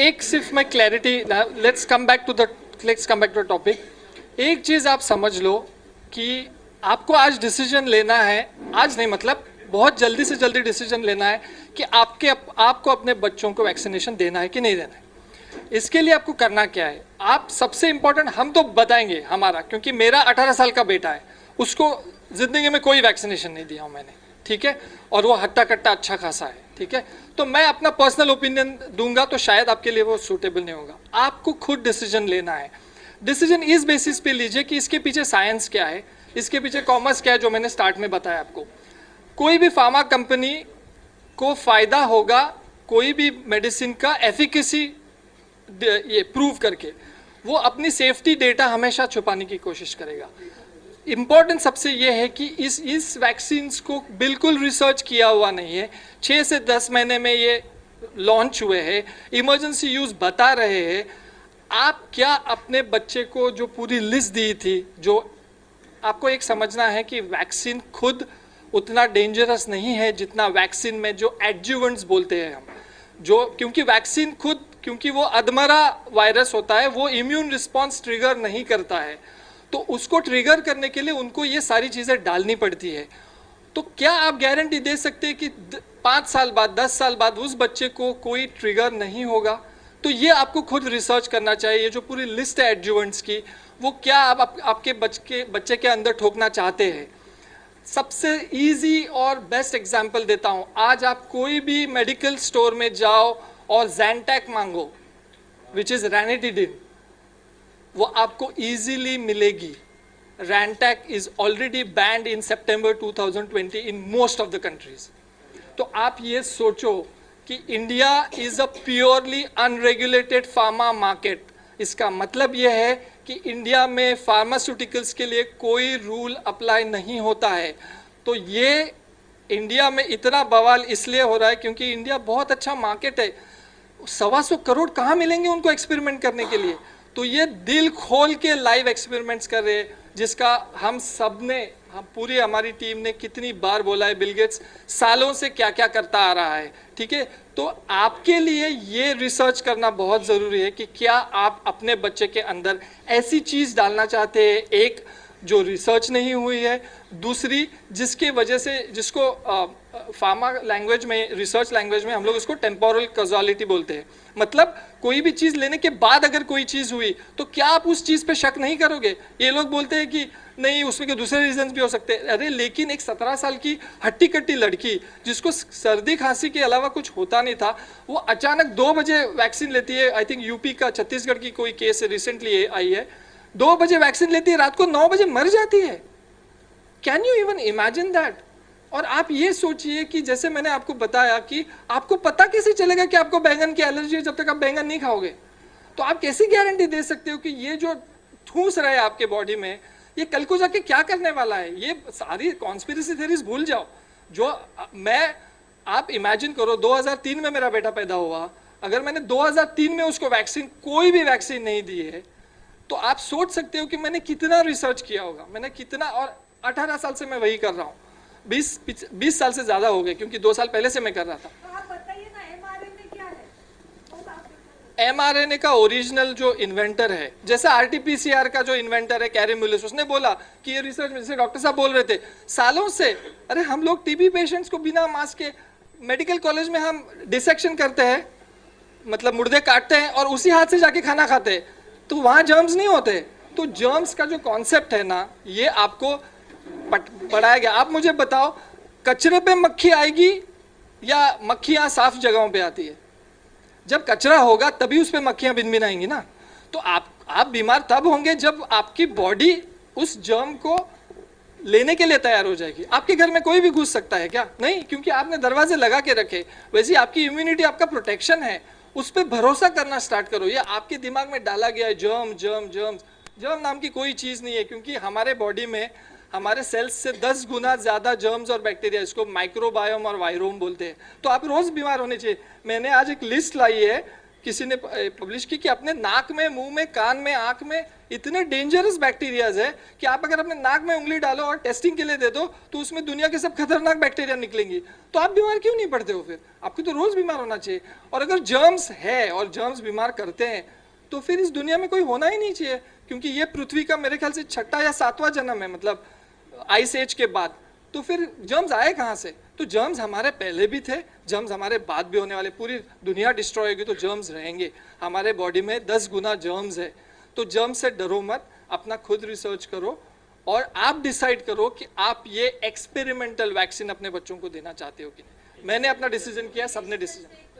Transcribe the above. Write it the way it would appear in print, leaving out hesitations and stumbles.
एक सिर्फ मैं clarity, let's come back to the topic. एक चीज़ आप समझ लो कि आपको आज डिसीजन लेना है, आज नहीं मतलब बहुत जल्दी से जल्दी डिसीजन लेना है कि आपको अपने बच्चों को वैक्सीनेशन देना है कि नहीं देना है। इसके लिए आपको करना क्या है, आप सबसे इंपॉर्टेंट, हम तो बताएंगे हमारा, क्योंकि मेरा 18 साल का बेटा है, उसको जिंदगी में कोई वैक्सीनेशन नहीं दिया हूं मैंने, ठीक है, और वो हट्टा कट्टा अच्छा खासा है, ठीक है। तो मैं अपना पर्सनल ओपिनियन दूंगा तो शायद आपके लिए वो सूटेबल नहीं होगा। आपको खुद डिसीजन लेना है। डिसीजन इस बेसिस पे लीजिए कि इसके पीछे साइंस क्या है, इसके पीछे कॉमर्स क्या है, जो मैंने स्टार्ट में बताया आपको। कोई भी फार्मा कंपनी को फायदा होगा कोई भी मेडिसिन का एफिकेसी ये प्रूव करके, वो अपनी सेफ्टी डेटा हमेशा छुपाने की कोशिश करेगा। इम्पॉर्टेंट सबसे ये है कि इस वैक्सीन्स को बिल्कुल रिसर्च किया हुआ नहीं है। 6 से 10 महीने में ये लॉन्च हुए हैं, इमरजेंसी यूज़ बता रहे हैं। आप क्या अपने बच्चे को जो पूरी लिस्ट दी थी, जो आपको एक समझना है कि वैक्सीन खुद उतना डेंजरस नहीं है जितना वैक्सीन में जो एडजुवेंट्स बोलते हैं हम, जो क्योंकि वैक्सीन खुद, क्योंकि वो अधमरा वायरस होता है, वो इम्यून रिस्पॉन्स ट्रिगर नहीं करता है, तो उसको ट्रिगर करने के लिए उनको ये सारी चीज़ें डालनी पड़ती है। तो क्या आप गारंटी दे सकते हैं कि 5 साल बाद 10 साल बाद उस बच्चे को कोई ट्रिगर नहीं होगा? तो ये आपको खुद रिसर्च करना चाहिए। ये जो पूरी लिस्ट है एडजुवेंट्स की, वो क्या आप आपके बच्चे के अंदर ठोकना चाहते हैं। सबसे इजी और बेस्ट एग्जाम्पल देता हूँ। आज आप कोई भी मेडिकल स्टोर में जाओ और ज़ैंटैक मांगो, विच इज़ रैनिटिडिन, वो आपको इजीली मिलेगी। Rantac is already banned in September 2020 in most of the countries. तो आप ये सोचो कि India is a purely unregulated pharma market. इसका मतलब ये है कि इंडिया में फार्मास्यूटिकल्स के लिए कोई रूल अप्लाई नहीं होता है। तो ये इंडिया में इतना बवाल इसलिए हो रहा है क्योंकि इंडिया बहुत अच्छा मार्केट है। 125 करोड़ कहाँ मिलेंगे उनको एक्सपेरिमेंट करने के लिए? तो ये दिल खोल के लाइव एक्सपेरिमेंट्स कर रहे हैं, जिसका हम सब ने, हम पूरी हमारी टीम ने कितनी बार बोला है, बिल गेट्स सालों से क्या क्या करता आ रहा है, ठीक है। तो आपके लिए ये रिसर्च करना बहुत ज़रूरी है कि क्या आप अपने बच्चे के अंदर ऐसी चीज़ डालना चाहते हैं, एक जो रिसर्च नहीं हुई है, दूसरी जिसके वजह से, जिसको फार्मा लैंग्वेज में, रिसर्च लैंग्वेज में हम लोग उसको टेम्पोरल कॉज़लिटी बोलते हैं। मतलब कोई भी चीज़ लेने के बाद अगर कोई चीज़ हुई तो क्या आप उस चीज़ पे शक नहीं करोगे? ये लोग बोलते हैं कि नहीं, उसमें के दूसरे रीजंस भी हो सकते हैं। अरे लेकिन एक 17 साल की हट्टी कट्टी लड़की जिसको सर्दी खांसी के अलावा कुछ होता नहीं था, वो अचानक 2 बजे वैक्सीन लेती है। आई थिंक यूपी का, छत्तीसगढ़ की कोई केस रिसेंटली आई है, 2 बजे वैक्सीन लेती है, रात को 9 बजे मर जाती है। Can you even imagine that? और आप ये सोचिए कि जैसे मैंने आपको बताया कि आपको पता कैसे चलेगा कि आपको बैंगन की एलर्जी है जब तक आप बैंगन नहीं खाओगे? तो आप कैसी गारंटी दे सकते हो कि ये जो ठूस रहा है आपके बॉडी में, ये कल को जाके क्या करने वाला है? ये सारी कॉन्स्पिरेसी थ्योरीज भूल जाओ। जो आप इमेजिन करो, 2003 में मेरा बेटा पैदा हुआ, अगर मैंने 2003 में उसको वैक्सीन, कोई भी वैक्सीन नहीं दी है, तो आप सोच सकते हो कि मैंने कितना रिसर्च किया होगा, मैंने कितना। और 18 साल से मैं वही कर रहा हूँ, 20 साल से ज्यादा हो गए, क्योंकि 2 साल पहले से मैं कर रहा था। तो आप बताइए ना, एमआरएनए क्या है? एमआरएनए का ओरिजिनल जो इन्वेंटर है, जैसे आरटीपीसीआर का जो इन्वेंटर है कैरी मुलिस, उसने बोला कि ये रिसर्च में, जैसे डॉक्टर साहब बोल रहे थे सालों से, अरे हम लोग टीबी पेशेंट्स को बिना मास्क के मेडिकल कॉलेज में हम डिसेक्शन करते हैं, मतलब मुर्दे काटते हैं और उसी हाथ से जाके खाना खाते हैं, तो वहाँ जर्म्स नहीं होते। तो जर्म्स का जो कॉन्सेप्ट है ना, ये आपको पढ़ाया गया। आप मुझे बताओ, कचरे पे मक्खी आएगी या मक्खियाँ साफ जगहों पे आती है? जब कचरा होगा तभी उस पर मक्खियाँ भिन आएंगी ना। तो आप बीमार तब होंगे जब आपकी बॉडी उस जर्म को लेने के लिए तैयार हो जाएगी। आपके घर में कोई भी घुस सकता है क्या? नहीं, क्योंकि आपने दरवाजे लगा के रखे। वैसे आपकी इम्यूनिटी, आपका प्रोटेक्शन है, उस पर भरोसा करना स्टार्ट करो। ये आपके दिमाग में डाला गया है जर्म जर्म जर्म, जर्म नाम की कोई चीज़ नहीं है, क्योंकि हमारे बॉडी में, हमारे सेल्स से 10 गुना ज़्यादा जर्म्स और बैक्टीरिया, इसको माइक्रोबायोम और वायरोम बोलते हैं। तो आप रोज़ बीमार होने चाहिए। मैंने आज एक लिस्ट लाई है किसी ने पब्लिश की कि अपने नाक में, मुंह में, कान में, आंख में इतने डेंजरस बैक्टीरियाज है कि आप अगर अपने नाक में उंगली डालो और टेस्टिंग के लिए दे दो तो उसमें दुनिया के सब खतरनाक बैक्टीरिया निकलेंगी। तो आप बीमार क्यों नहीं पड़ते हो? फिर आपको तो रोज बीमार होना चाहिए। और अगर जर्म्स है और जर्म्स बीमार करते हैं तो फिर इस दुनिया में कोई होना ही नहीं चाहिए, क्योंकि ये पृथ्वी का मेरे ख्याल से 6वां या 7वां जन्म है, मतलब आइस एज के बाद। तो फिर जर्म्स आए कहाँ से? तो जर्म्स हमारे पहले भी थे, जर्म्स हमारे बाद भी होने वाले। पूरी दुनिया डिस्ट्रॉय होगी तो जर्म्स रहेंगे। हमारे बॉडी में 10 गुना जर्म्स है। तो जर्म्स से डरो मत, अपना खुद रिसर्च करो और आप डिसाइड करो कि आप ये एक्सपेरिमेंटल वैक्सीन अपने बच्चों को देना चाहते हो कि नहीं। मैंने अपना डिसीजन किया, सबने डिसीजन